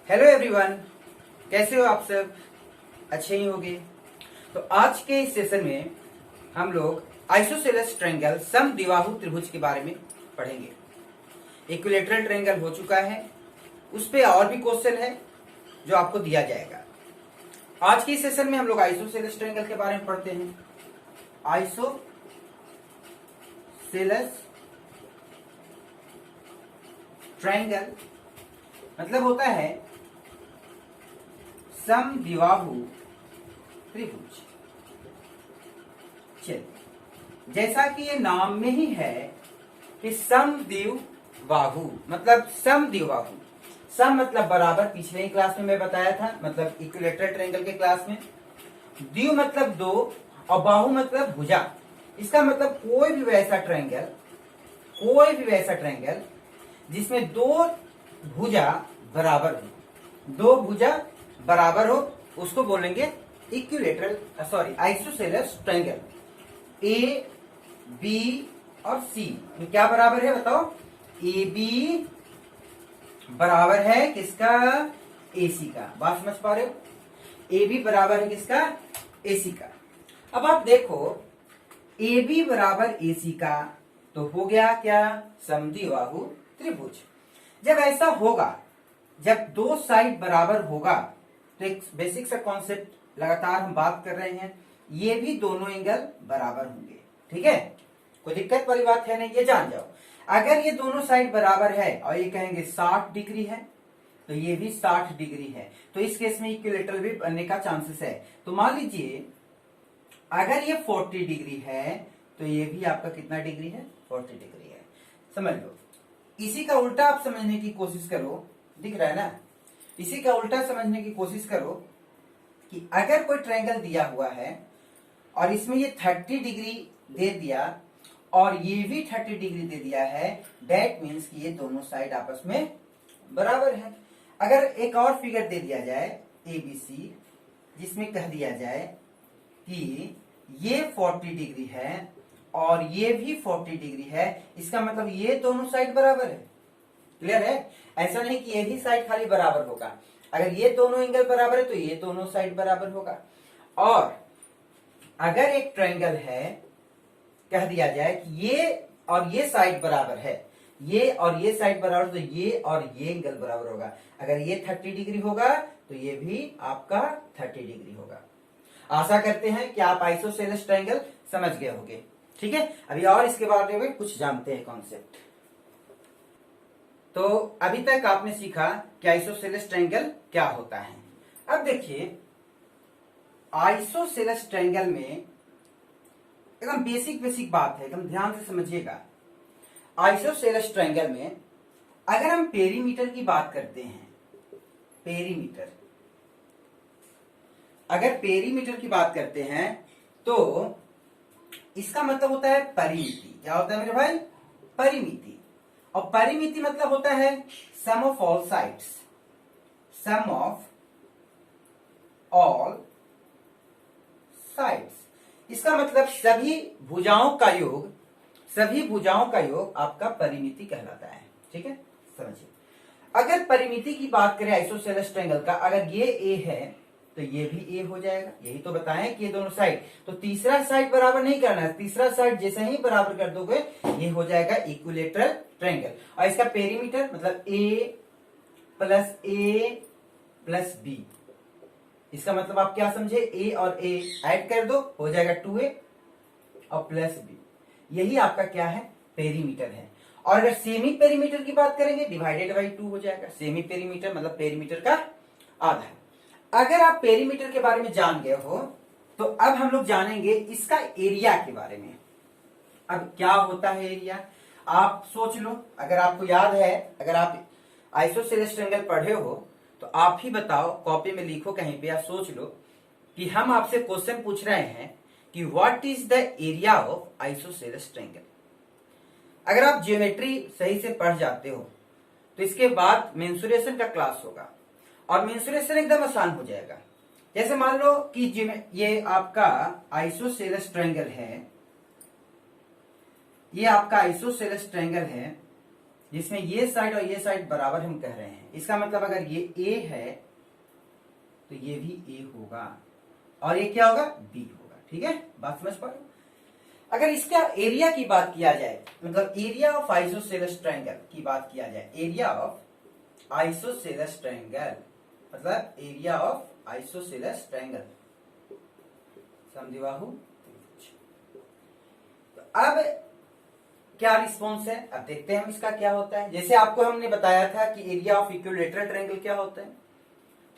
Hello everyone, कैसे हो आप सब? अच्छे ही होंगे। तो आज के इस सेशन में हम लोग आइसोसेलेस ट्रायंगल समद्विबाहु त्रिभुज के बारे में पढ़ेंगे। इक्विलैटरल ट्रायंगल हो चुका है, उस पे और भी क्वेश्चन है जो आपको दिया जाएगा। आज के इस सेशन में हम लोग आइसोसेलेस ट्रायंगल के बारे में पढ़ते हैं। आइसोसेलेस ट्रायंगल मतलब होता है समद्विबाहु त्रिभुज। चलिए, जैसा कि ये नाम में ही है कि समद्विबाहु मतलब समद्विबाहु। सम मतलब बराबर, पिछले ही क्लास में मैं बताया था, मतलब इक्विलैटरल ट्रायंगल के क्लास में। द्वि मतलब दो और बाहु मतलब भुजा। इसका मतलब कोई भी वैसा ट्रायंगल जिसमें दो भुजा बराबर हो उसको बोलेंगे आइसोसेलेस ट्रायंगल। ए बी और सी में क्या बराबर है बताओ? ए बी बराबर है किसका? एसी का। बात समझ पा रहे हो? ए बी बराबर है किसका? एसी का। अब आप देखो, ए बी बराबर एसी का तो हो गया क्या? समद्विबाहु त्रिभुज। जब ऐसा होगा, जब दो साइड बराबर होगा, तो एक बेसिक सा कॉन्सेप्ट लगातार हम बात कर रहे हैं, ये भी दोनों एंगल बराबर होंगे। ठीक है, कोई दिक्कत वाली बात है नहीं, ये जान जाओ। अगर ये दोनों साइड बराबर है और ये कहेंगे 60 डिग्री है तो ये भी 60 डिग्री है, तो इस केस में इक्विलैटरल भी बनने का चांसेस है। तो मान लीजिए अगर ये 40 डिग्री है तो ये भी आपका कितना डिग्री है? 40 डिग्री है। समझ लो। इसी का उल्टा आप समझने की कोशिश करो, दिख रहा है ना? इसी का उल्टा समझने की कोशिश करो कि अगर कोई ट्रायंगल दिया हुआ है और इसमें ये 30 डिग्री दे दिया और ये भी 30 डिग्री दे दिया है, दैट मीन्स कि ये दोनों साइड आपस में बराबर है। अगर एक और फिगर दे दिया जाए ABC, जिसमें कह दिया जाए कि ये 40 डिग्री है और ये भी 40 डिग्री है, इसका मतलब ये दोनों साइड बराबर है। क्लियर है? ऐसा नहीं कि यही साइड खाली बराबर होगा। अगर ये दोनों एंगल बराबर है तो ये दोनों साइड बराबर होगा। और अगर एक ट्रायंगल है, कह दिया जाए कि ये और ये साइड बराबर है, ये और ये साइड बराबर, तो ये और ये एंगल बराबर होगा। अगर ये 30 डिग्री होगा तो ये भी आपका 30 डिग्री होगा। आशा करते हैं कि आप आइसोसेलेस ट्रायंगल समझ गए होंगे। ठीक है, अभी और इसके बारे में कुछ जानते हैं कॉन्सेप्ट। तो अभी तक आपने सीखा कि आइसोसेलेस ट्रायंगल क्या होता है। अब देखिए, आइसोसेलेस ट्रायंगल में एकदम बेसिक बात है, एकदम ध्यान से समझिएगा। आइसोसेलेस ट्रायंगल में अगर हम पेरीमीटर की बात करते हैं, अगर पेरीमीटर की बात करते हैं तो इसका मतलब होता है परिमिति। क्या होता है मेरे भाई? परिमिति। और परिमिति मतलब होता है sum of all sides, sum of all sides. इसका मतलब सभी भुजाओं का योग आपका परिमिति कहलाता है। ठीक है, समझिए। अगर परिमिति की बात करें आइसोसेलेस ट्रायंगल का, अगर ये ए है तो ये भी ए हो जाएगा। यही तो बताएं कि ये दोनों साइड, तो तीसरा साइड बराबर नहीं करना है। तीसरा साइड जैसे ही बराबर कर दोगे ये हो जाएगा इक्विलैटरल ट्रायंगल। और इसका पेरीमीटर मतलब ए प्लस बी। इसका मतलब आप क्या समझे? ए और ए ऐड कर दो, हो जाएगा 2a और प्लस बी। यही आपका क्या है? पेरीमीटर है। और अगर सेमी पेरीमीटर की बात करेंगे, डिवाइडेड बाई 2 हो जाएगा। सेमी पेरीमीटर मतलब पेरीमीटर का आधा। अगर आप पेरीमीटर के बारे में जान गए हो तो अब हम लोग जानेंगे इसका एरिया के बारे में। अब क्या होता है एरिया? आप सोच लो, अगर आपको याद है, अगर आप आइसोसेलेस ट्रायंगल पढ़े हो तो आप ही बताओ, कॉपी में लिखो कहीं पे, या सोच लो कि हम आपसे क्वेश्चन पूछ रहे हैं कि what is the area of isosceles triangle. अगर आप ज्योमेट्री सही से पढ़ जाते हो तो इसके बाद मेंसुरेशन का क्लास होगा और मेंसुरेशन एकदम आसान हो जाएगा। जैसे मान लो कि ये आपका आइसोसेलेस ट्रायंगल है, ये आपका आइसोसेलेस ट्रायंगल है, जिसमें ये साइड और ये साइड बराबर हम कह रहे हैं, इसका मतलब अगर ये ए है तो ये भी ए होगा और ये क्या होगा, बी होगा। ठीक है, बात समझ पा रहे हो। अगर इसका एरिया की बात किया जाए, मतलब एरिया ऑफ आइसोसेलेस ट्रायंगल की बात किया जाए, एरिया ऑफ आइसोसेलेस ट्रायंगल मतलब एरिया ऑफ आइसोसेलेस ट्रायंगल समद्विबाहु। तो अब क्या रिस्पॉन्स है, अब देखते हैं हम इसका क्या होता है। जैसे आपको हमने बताया था कि एरिया ऑफ इक्विलैटरल ट्रायंगल क्या होता है।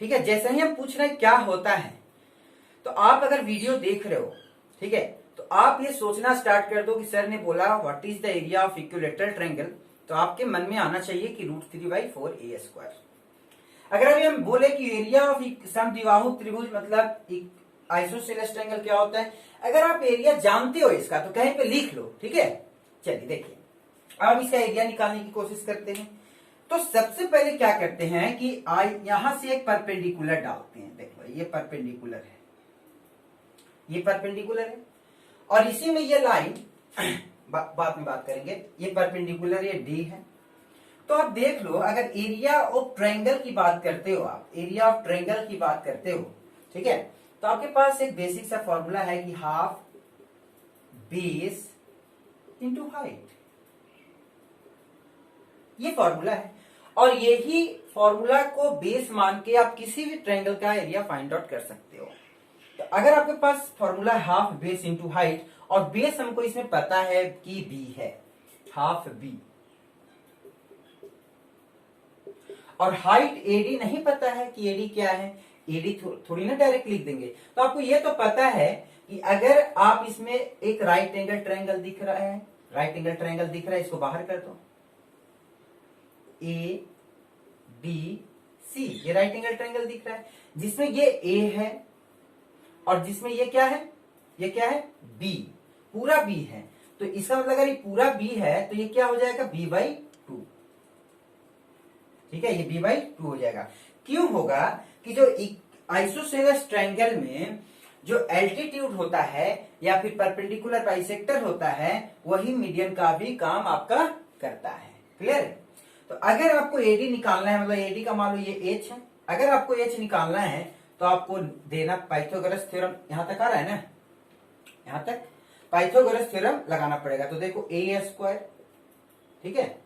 ठीक है, जैसे ही हम पूछ रहे हैं क्या होता है, तो आप अगर वीडियो देख रहे हो, ठीक है, तो आप ये सोचना स्टार्ट कर दो कि सर ने बोला what is the area of equilateral triangle, तो आपके मन में आना चाहिए कि √3/4 अगर अभी हम बोले कि एरिया ऑफ समद्विबाहु त्रिभुज मतलब आइसोसेलेस ट्रायंगल क्या होता है, अगर आप एरिया जानते हो इसका तो कहीं पे लिख लो। ठीक है, चलिए देखिए, अब इसका एरिया निकालने की कोशिश करते हैं। तो सबसे पहले क्या करते हैं कि यहां से एक परपेंडिकुलर डालते हैं। देखो ये परपेंडिकुलर है, ये परपेंडिकुलर है और इसी में ये लाइन बाद में बात करेंगे, ये परपेंडिकुलर, ये डी है। तो आप देख लो, अगर एरिया ऑफ ट्रायंगल की बात करते हो, आप एरिया ऑफ ट्रायंगल की बात करते हो, ठीक है, तो आपके पास एक बेसिक सा फॉर्मूला है कि हाफ बेस इंटू हाइट, ये फॉर्मूला है। और यही फॉर्मूला को बेस मान के आप किसी भी ट्रायंगल का एरिया फाइंड आउट कर सकते हो। तो अगर आपके पास formula half base into height, और बेस हमको इसमें पता है कि बी है, हाफ बी, और हाइट एडी नहीं पता है कि एडी क्या है, एडी थोड़ी ना डायरेक्ट लिख देंगे। तो आपको ये तो पता है कि अगर आप इसमें एक राइट एंगल ट्रायंगल दिख रहा है, राइट एंगल ट्रायंगल दिख रहा है, इसको बाहर कर दो, ए बी सी, ये राइट एंगल ट्रायंगल दिख रहा है, जिसमें ये ए है और जिसमें ये क्या है, ये क्या है, बी, पूरा बी है। तो इसका मतलब अगर ये पूरा बी है तो ये क्या हो जाएगा, b/2। ठीक है, ये b/2 हो जाएगा। क्यों होगा कि जो आइसोसेलेस ट्रायंगल में जो एल्टीट्यूड होता है या फिर परपेंडिकुलर बाइसेक्टर होता है, वही मीडियन का भी काम आपका करता है। क्लियर है? तो अगर आपको एडी निकालना है, मतलब एडी का मान लो ये एच है, अगर आपको एच निकालना है तो आपको देना पाइथागोरस थ्योरम, यहां तक आ रहा है ना, यहां तक पाइथागोरस थ्योरम लगाना पड़ेगा। तो देखो a², ठीक है,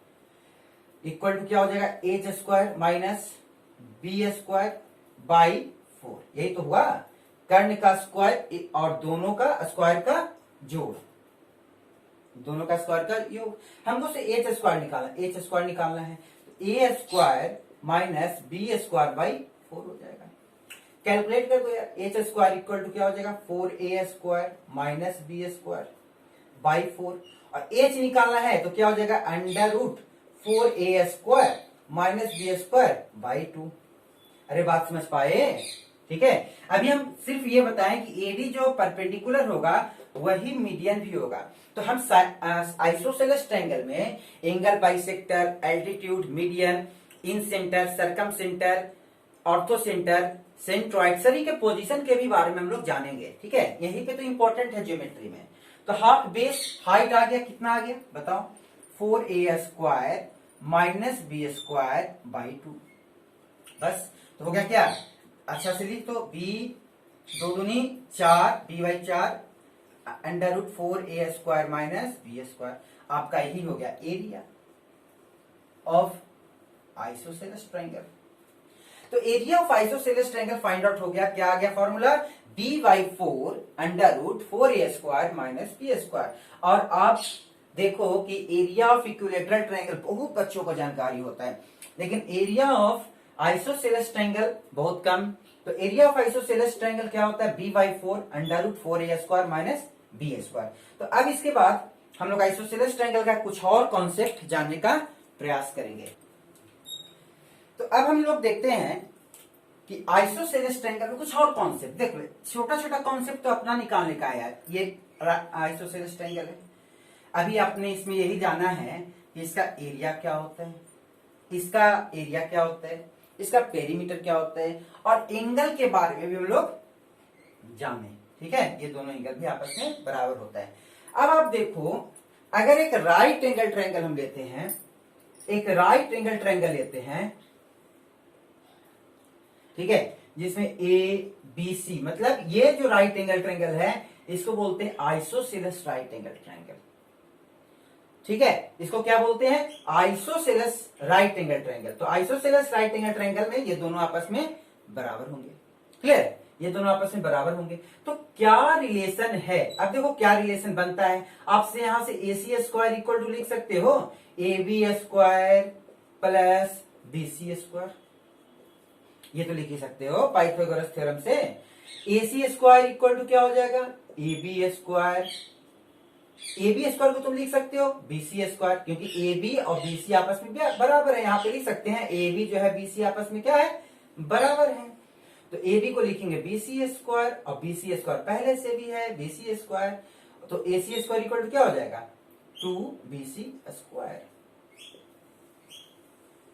इक्वल टू क्या हो जाएगा, h² माइनस b²/4, यही तो हुआ, कर्ण का स्क्वायर और दोनों का स्क्वायर का जोड़, दोनों का स्क्वायर का योग। हमको से h² निकालना है, तो a² माइनस b²/4 हो जाएगा। कैलकुलेट कर दो यार, h² इक्वल टू क्या हो जाएगा, 4a² माइनस b²/4, और h निकालना है तो क्या हो जाएगा, √4a² माइनस b²/2। अरे बात समझ पाए? ठीक है, अभी हम सिर्फ ये बताएं कि एडी जो परपेंडिकुलर होगा वही मीडियन भी होगा। तो हम आइसोसेलेस ट्रायंगल में angle bisector, altitude, median, incentre, circumcentre, orthocentre, centroid, सभी के पोजीशन के भी बारे में हम लोग जानेंगे। ठीक है, यहीं पे तो इंपॉर्टेंट है ज्योमेट्री में। तो हाफ बेस हाइट आ गया, कितना आ गया बताओ, 4a² माइनस b²/2, बस। तो हो गया क्या, अच्छा से लिख तो, b2 दूनी 4, b/4 √4a² माइनस b², आपका यही हो गया एरिया ऑफ आइसोसेलेस ट्रायंगल। तो area of isosceles triangle find out हो गया, क्या आ गया formula, b/4 √4a² minus b²। और आप देखो कि एरिया ऑफ इक्विलैटरल ट्रायंगल बहुत बच्चों को जानकारी होता है, लेकिन एरिया ऑफ आइसोसेलेस ट्रायंगल बहुत कम। तो एरिया ऑफ आइसोसेलेस ट्रायंगल क्या होता है, b/4 √4a² माइनस b²। तो अब इसके बाद हम लोग आइसोसेलेस ट्रायंगल का कुछ और कॉन्सेप्ट जानने का प्रयास करेंगे। तो अब हम लोग देखते हैं कि आइसोसेलेस ट्रायंगल में कुछ और कॉन्सेप्ट, देख लो, छोटा छोटा कॉन्सेप्ट तो अपना निकालने का है यार। ये आइसोसेलेस ट्रायंगल है, अभी आपने इसमें यही जाना है कि इसका एरिया क्या होता है, इसका एरिया क्या होता है, इसका पेरीमीटर क्या होता है, और एंगल के बारे में भी हम लोग जाने। ठीक है, ये दोनों एंगल भी आपस में बराबर होता है। अब आप देखो, अगर एक राइट एंगल ट्रायंगल हम लेते हैं, एक राइट एंगल ट्रायंगल लेते हैं, ठीक है, जिसमें ए बी सी, मतलब ये जो राइट एंगल ट्रायंगल है इसको बोलते हैं आइसोसेलेस राइट एंगल ट्रायंगल, ठीक है, इसको क्या बोलते हैं, आइसोसेलेस राइट एंगल ट्रायंगल। तो आइसोसेलेस राइट एंगल ट्रायंगल में ये दोनों आपस में बराबर होंगे, क्लियर, ये दोनों आपस में बराबर होंगे। तो क्या रिलेशन है, अब देखो क्या रिलेशन बनता है, आपसे यहां से A C square equal to लिख सकते हो A B square plus B C square, ये तो लिख ही सकते हो पाइथागोरस थ्योरम से। A C square equal to क्या हो जाएगा, A B square, A B square को तुम लिख सकते हो बी सी स्क्वायर, क्योंकि ए बी और बी सी आपस में बराबर है, यहाँ पे लिख सकते हैं ए बी जो है बी सी आपस में क्या है, बराबर है। तो ए बी को लिखेंगे बी सी स्क्वायर और बी सी स्क्वायर पहले से भी है बी सी स्क्वायर, तो ए सी स्क्वायर इक्वल टू क्या हो जाएगा, 2bc स्क्वायर।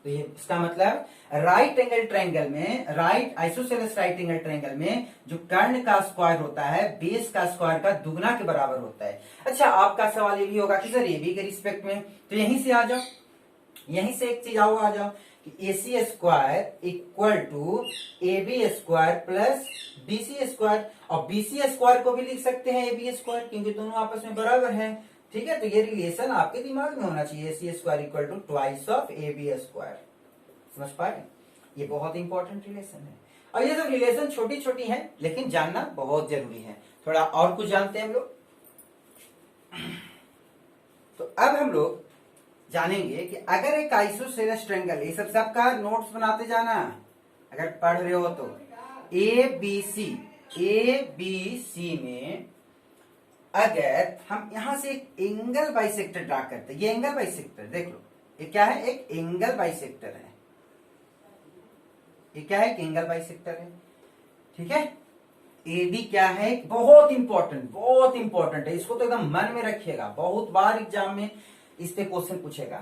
तो ये इसका मतलब राइट एंगल ट्रायंगल में, right isosceles right angle triangle में जो कर्ण का स्क्वायर होता है बेस का स्क्वायर का दुगना के बराबर होता है। अच्छा, आपका सवाल ये भी होगा कि सर ए बी के रिस्पेक्ट में, तो यहीं से आ जाओ, यहीं से एक चीज आ जाओ कि A C square equal to A B square plus B C square, और बी सी स्क्वायर को भी लिख सकते हैं ए बी स्क्वायर, क्योंकि दोनों आपस में बराबर हैं, ठीक है। तो ये रिलेशन आपके दिमाग में होना चाहिए, A C square equal to twice of A B square, समझ पाए, ये बहुत इंपॉर्टेंट रिलेशन है। और ये सब रिलेशन छोटी छोटी हैं लेकिन जानना बहुत जरूरी है। थोड़ा और कुछ जानते हैं हम लोग, तो अब हम लोग जानेंगे कि अगर एक आइसोसेलेस ट्रायंगल, ये सब सबका नोट्स बनाते जाना अगर पढ़ रहे हो तो, ए बी सी में अगर हम यहां से एक एंगल बाइसेक्टर ड्रा करते हैं, ये एंगल बाइसेक्टर देख लो, ये क्या है, एक एंगल बाइसेक्टर है, ये क्या है, एक एंगल बाइसेक्टर है, ठीक है। एडी क्या है, बहुत इंपॉर्टेंट है, इसको तो एकदम मन में रखिएगा, बहुत बार एग्जाम में इस पे क्वेश्चन पूछेगा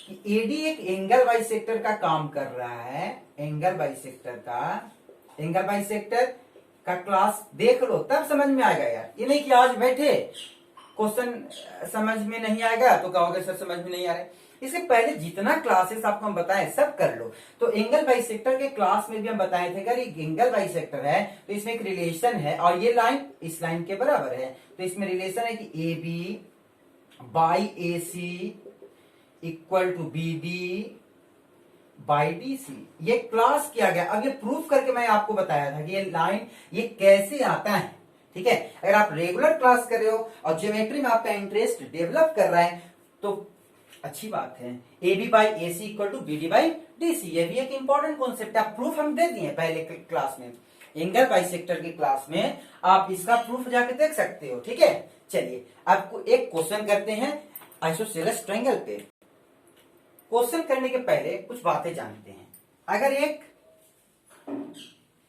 कि एडी एक एंगल बाइसेक्टर का काम कर रहा है, एंगल बाइसेक्टर का क्लास देख लो तब समझ में आएगा यार, ये नहीं कि आज बैठे क्वेश्चन समझ में नहीं आएगा तो कहोगे सर समझ में नहीं आ रहा है। इससे पहले जितना क्लासेस आपको हम बताएं सब कर लो। तो एंगल बाइसेक्टर के क्लास में भी हम बताए थे, अगर एक एंगल बाइसेक्टर है तो इसमें एक रिलेशन है, और ये लाइन इस लाइन के बराबर है, तो इसमें रिलेशन है कि A B by A C equal to B D by D C, ये क्लास किया गया। अब ये प्रूफ करके मैं आपको बताया था कि ये लाइन ये कैसे आता है, ठीक है। अगर आप रेगुलर क्लास कर रहे हो और ज्योमेट्री में आपका इंटरेस्ट डेवलप कर रहा है तो अच्छी बात है। A B by A C equal to B D by D C, ये भी एक इंपॉर्टेंट कॉन्सेप्ट है, प्रूफ हम दे दिए पहले क्लास में, एंगल बाइसेक्टर की क्लास में आप इसका प्रूफ जाके देख सकते हो, ठीक है। चलिए आपको एक क्वेश्चन करते हैं आइसोसेलेस ट्रायंगल पे। क्वेश्चन करने के पहले कुछ बातें जानते हैं। अगर एक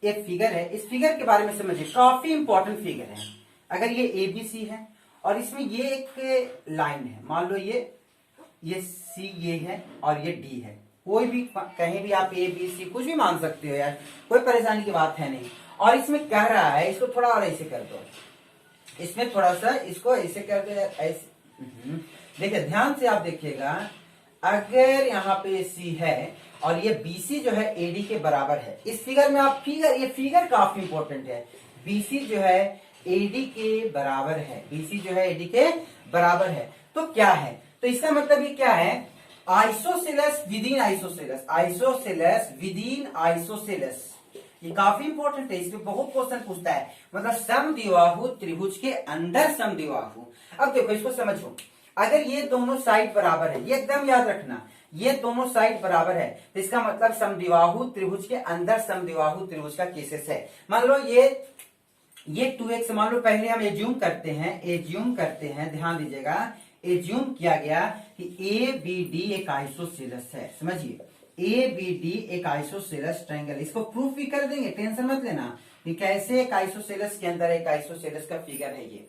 फिगर है, इस फिगर के बारे में समझिए, काफी इंपॉर्टेंट फिगर है। अगर ये ए बी सी है और इसमें ये एक लाइन है, मान लो ये सी ये है और ये डी है, कोई भी कहीं भी आप ए बी सी कुछ भी मान सकते हो यार, कोई परेशानी की बात है नहीं। और इसमें कह रहा है, इसको थोड़ा और ऐसे कर दो, इसमें थोड़ा सा इसको ऐसे कर दो यार, ऐसे देखिए ध्यान से आप देखिएगा, अगर यहाँ पे सी है और ये बीसी जो है एडी के बराबर है, इस फिगर में आप ये फिगर काफी इंपॉर्टेंट है, बीसी जो है एडी के बराबर है, बीसी जो है एडी के बराबर है, तो क्या है, तो इसका मतलब ये क्या है, isosceles with in isosceles, isosceles with in isosceles, ये काफी इंपॉर्टेंट है, इसमें बहुत क्वेश्चन पूछता है, मतलब समद्विबाहु त्रिभुज के अंदर समद्विबाहु। अब देखो इसको समझो, अगर ये दोनों साइड बराबर है, ये एकदम याद रखना, ये दोनों साइड बराबर है, तो इसका मतलब समद्विबाहु त्रिभुज के अंदर समद्विबाहु त्रिभुज का केसेस है। मान लो ये 2x, मान लो पहले हम एज्यूम करते हैं, ध्यान दीजिएगा, एज्यूम किया गया कि ए बी डी एक आइसोसेलेस है, समझिए ए बी डी एक आइसोसेलेस ट्रायंगल, इसको प्रूफ भी कर देंगे, टेंशन मत लेना कि कैसे एक आइसोसेलेस के अंदर एक आइसोसेलेस का फिगर है ये।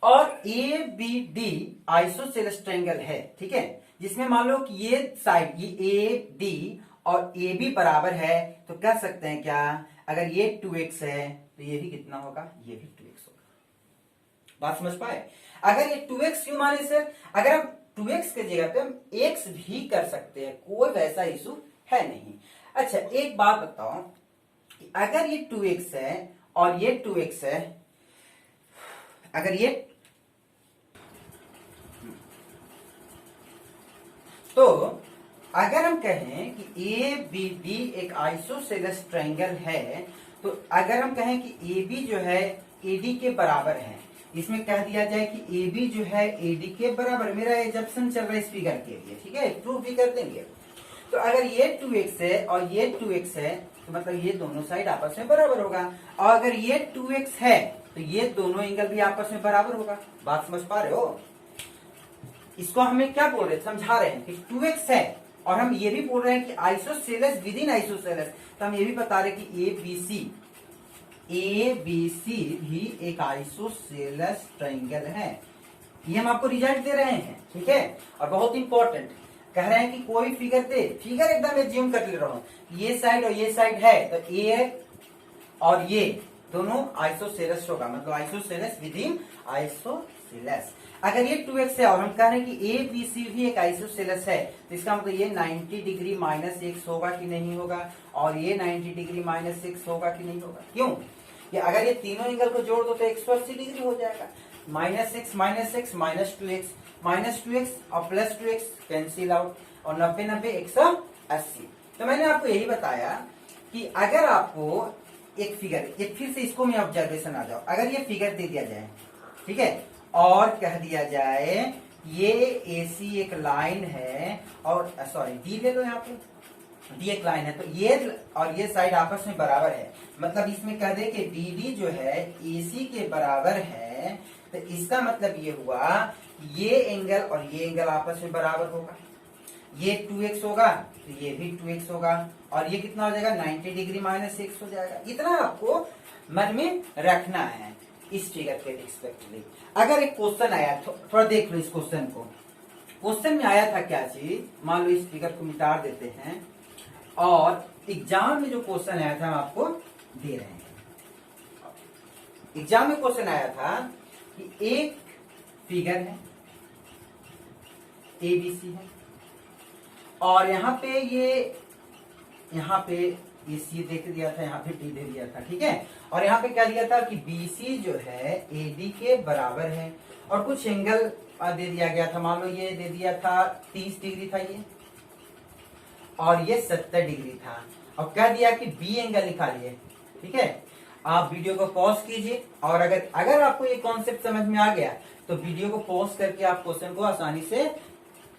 और A B D isosceles triangle है, ठीक है, जिसमें मान लो कि ये साइड ये ए डी और ए बी बराबर है, तो कह सकते हैं क्या, अगर ये 2x है तो ये भी कितना होगा, ये भी 2x होगा। बात समझ पाए। अगर ये 2x क्यों माने सर, अगर हम 2x के जगह पे हम x भी कर सकते हैं, कोई वैसा इशू है नहीं। अच्छा एक बात बताओ कि अगर ये 2x है और ये 2x है, अगर ये तो अगर हम कहें कि ए बी डी एक आइसोसेलेस ट्रायंगल है, तो अगर हम कहें कि ए बी जो है ए डी के बराबर है, इसमें कह दिया जाए कि ए बी जो है ए डी के बराबर, मेरा एजम्पशन चल रहा है इस फिगर के लिए, ठीक है, प्रूव भी कर देंगे। तो अगर ये 2x है और ये 2x है तो मतलब ये दोनों साइड आपस में बराबर होगा, और अगर ये 2x है तो ये दोनों एंगल भी आपस में बराबर होगा। बात समझ पा रहे हो? इसको हमें क्या बोल रहे, समझा रहे हैं कि 2x है और हम ये भी बोल रहे हैं कि आइसोसेलेस विद इन आइसोसेलेस, तो हम ये भी बता रहे हैं कि ए बी सी भी एक आइसोसेलेस ट्रायंगल है। ये हम आपको रिजल्ट दे रहे हैं, ठीक है। और बहुत इंपॉर्टेंट कह रहे हैं कि कोई फिगर दे, फिगर एकदम एज्यूम कर ले रहा हूं, ये साइड और ये साइड है तो ए और ये दोनों आइसोसेलेस होगा, मतलब आइसोसेलेस विद इन आइसोसेलेस। अगर ये 2x है और हम कह रहे हैं कि ए बी सी भी एक आइसोसेलेस है, तो इसका मतलब ये 90 डिग्री माइनस x होगा कि नहीं होगा, और ये 90 डिग्री माइनस x होगा कि नहीं होगा। क्यों? कि अगर ये तीनों एंगल को जोड़ दो तो 180 डिग्री हो जाएगा। माइनस x माइनस 2x और प्लस 2x कैंसिल आउट, और 90 180। तो मैंने आपको यही बताया कि अगर आपको एक फिगर, एक फिर से इसको मैं ऑब्जर्वेशन आ जाओ, अगर ये फिगर दे दिया जाए, ठीक है, और कह दिया जाए ये AC एक लाइन है और सॉरी डी ले लो, यहाँ पे डी एक लाइन है, तो ये और ये साइड आपस में बराबर है, मतलब इसमें कह दे कि BD जो है AC के बराबर है, तो इसका मतलब ये हुआ ये एंगल और ये एंगल आपस में बराबर होगा। ये 2x होगा तो ये भी 2x होगा, और ये कितना हो जाएगा 90 डिग्री माइनस x हो जाएगा। इतना आपको मन में रखना है इस फिगर के रिस्पेक्टली। अगर एक क्वेश्चन आया, थोड़ा देख लो इस क्वेश्चन को, क्वेश्चन में आया था क्या चीज, मान लो इस फिगर को मिटा देते हैं, और एग्जाम में जो क्वेश्चन आया था हम आपको दे रहे हैं। एग्जाम में क्वेश्चन आया था कि एक फिगर है ABC है, और यहाँ पे ये C देख दिया था, यहाँ पे D दे दिया था, ठीक है, और यहाँ पे क्या दिया था कि BC जो है AD के बराबर है, और कुछ एंगल दे दिया गया था, मान लो ये दे दिया था 30 डिग्री था ये, और ये 70 डिग्री था, और कह दिया कि B एंगल निकालिए, ठीक है। आप वीडियो को पॉज कीजिए, और अगर आपको ये कॉन्सेप्ट समझ में आ गया तो वीडियो को पॉज करके आप क्वेश्चन को आसानी से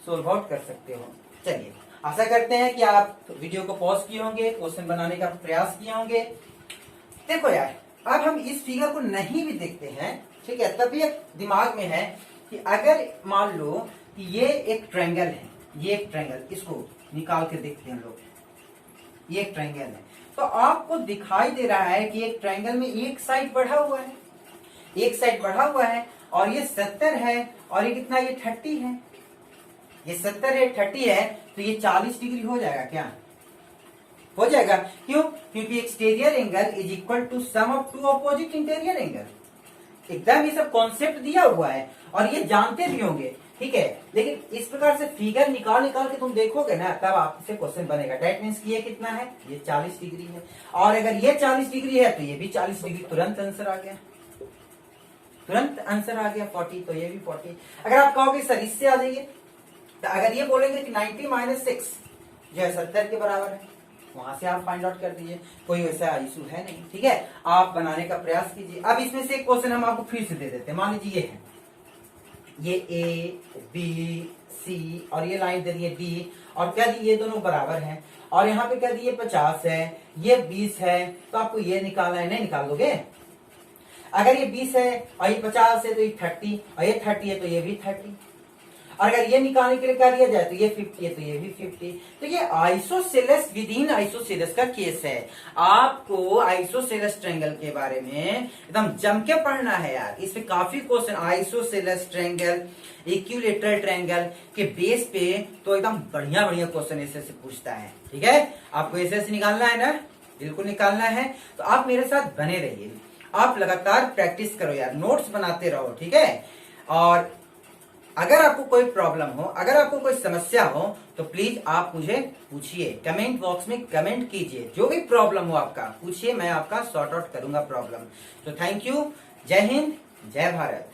सोल्व आउट कर सकते हो। चलिए, आशा करते हैं कि आप वीडियो को पॉज किए होंगे, क्वेश्चन बनाने का प्रयास किए होंगे। देखो यार, अब हम इस फिगर को नहीं भी देखते हैं, ठीक है, तभी एक दिमाग में है कि अगर मान लो कि ये एक ट्रायंगल है, ये एक ट्रायंगल, इसको निकाल के देखते हैं लोग, ये एक ट्रायंगल है, तो आपको दिखाई दे रहा है कि एक ट्रायंगल में एक साइड बढ़ा हुआ है, एक साइड बढ़ा हुआ है, और ये 70 है, और ये कितना, ये 30 है, ये 70 है 30 है, तो ये 40 डिग्री हो जाएगा क्या? हो जाएगा। क्यों? क्योंकि exterior angle is equal to sum of two opposite interior angle. एकदम ये सब कॉन्सेप्ट दिया हुआ है और ये जानते भी होंगे, ठीक है, लेकिन इस प्रकार से फिगर निकाल के तुम देखोगे ना, तब आपसे क्वेश्चन बनेगा। दैट मीन्स ये कितना है, ये 40 डिग्री है, और अगर ये 40 डिग्री है तो ये भी 40 डिग्री, तुरंत आंसर आ गया, तुरंत आंसर आ गया 40, तो ये भी 40। अगर आप कहोगे सर इससे आ जाइए, तो अगर ये बोलेंगे कि 90 माइनस 6 जो है 70 के बराबर है, वहां से आप फाइंड आउट कर दीजिए, कोई वैसा इशू है नहीं, ठीक है। आप बनाने का प्रयास कीजिए। अब इसमें से एक क्वेश्चन हम आपको फिर से दे देते हैं। मान लीजिए ये है, ये A B C और ये लाइन दे दी है D, और क्या दी, ये दोनों बराबर हैं, और यहाँ पे क्या दी, 50 है, ये 20 है, तो आपको ये निकालना है, नहीं निकाल दोगे? अगर ये 20 है और ये 50 है तो ये 30, और ये 30 है तो ये भी 30, और अगर ये निकालने के लिए क्या दिया जाए तो ये 50 है तो ये भी 50। तो ये आइसोसेलेस विद इन आइसोसेलेस का केस है। आपको आइसोसेलेस ट्रायंगल के बारे में एकदम जम के पढ़ना है यार, इसमें काफी question isosceles triangle, equilateral triangle के बेस पे तो एकदम बढ़िया बढ़िया क्वेश्चन ऐसे से पूछता है, ठीक है। आपको ऐसे निकालना है ना, बिल्कुल निकालना है, तो आप मेरे साथ बने रहिए, आप लगातार प्रैक्टिस करो यार, नोट्स बनाते रहो, ठीक है। और अगर आपको कोई प्रॉब्लम हो, अगर आपको कोई समस्या हो, तो प्लीज आप मुझे पूछिए, कमेंट बॉक्स में कमेंट कीजिए। जो भी प्रॉब्लम हो आपका पूछिए, मैं आपका सॉर्ट आउट करूंगा प्रॉब्लम। तो थैंक यू। जय हिंद, जय भारत।